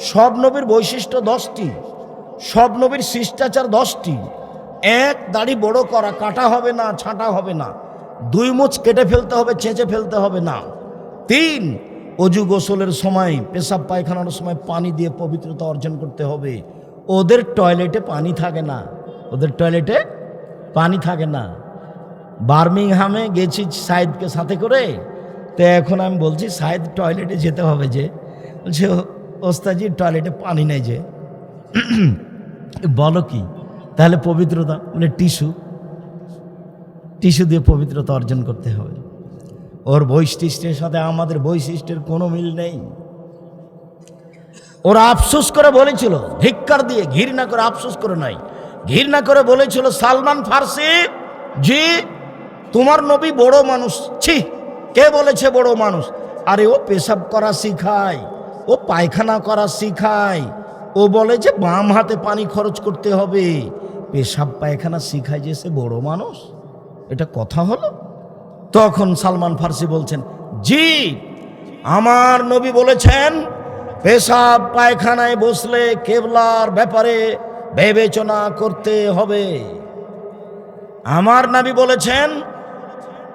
সব নবীর বৈশিষ্ট্য 10টি, সব নবীর শিষ্টাচার 10টি। 1, দাড়ি বড় করা, কাটা হবে না, ছাঁটা হবে না। 2, মুছ কেটে ফেলতে হবে, চেঁচে ফেলতে হবে না। 3, অজু গোসলের সময়, পেশাব পায়খানার সময় পানি দিয়ে পবিত্রতা অর্জন করতে হবে। ওদের টয়লেটে পানি থাকে না, ওদের টয়লেটে পানি থাকে না। বার্মিংহামে গেছি সাইদকে সাথে করে, তো এখন আমি বলছি সাইদ টয়লেটে যেতে হবে, যে বলছে ওস্তাজি টয়লেটে পানি নেই যে। বলো কি? তাহলে পবিত্রতা মানে টিস্যু দিয়ে পবিত্রতা অর্জন করতে হবে। ওর বৈশিষ্ট্যের সাথে আমাদের বৈশিষ্ট্যের কোনো মিল নেই। ওরা আফসোস করে বলেছিল, ধিক্কার দিয়ে, ঘৃণা করে, আফসোস করে নাই, ঘৃণা করে বলেছিল, সালমান ফার্সি জি তোমার নবী বড় মানুষ। ছি, কে বলেছে বড় মানুষ? আরে ও পেশাব করা শিখায়, ও পায়খানা করা শিখায়, ও বলে যে বাম হাতে পানি খরচ করতে হবে, পেশাব পায়খানা শিখায় যে সে বড় মানুষ? এটা কথা হলো? তখন সালমান ফার্সি বলছেন, জি আমার নবী বলেছেন পেশাব পায়খানায় বসলে কেবলার ব্যাপারে বিবেচনা করতে হবে। আমার নবী বলেছেন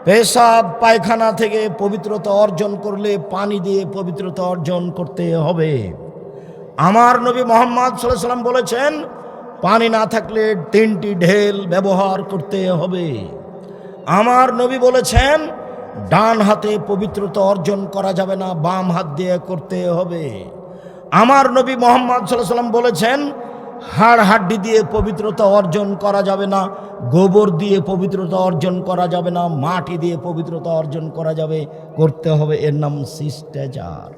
পেশাব পায়খানা থেকে পবিত্রতা অর্জন করলে পানি দিয়ে পবিত্রতা অর্জন করতে হবে। আমার নবী মুহাম্মদ সাল্লাল্লাহু আলাইহি ওয়াসাল্লাম বলেছেন পানি না থাকলে 3টি ঢেল ব্যবহার করতে হবে। আমার নবী বলেছেন ডান হাতে পবিত্রতা অর্জন করা যাবে না, বাম হাত দিয়ে করতে হবে। আমার নবী মুহাম্মদ সাল্লাল্লাহু আলাইহি ওয়াসাল্লাম বলেছেন হাড় হাড্ডি দিয়ে পবিত্রতা অর্জন করা যাবে না, গোবর দিয়ে পবিত্রতা অর্জন করা যাবে না, মাটি দিয়ে পবিত্রতা অর্জন করা যাবে, করতে হবে। এর নাম শিষ্টাচার।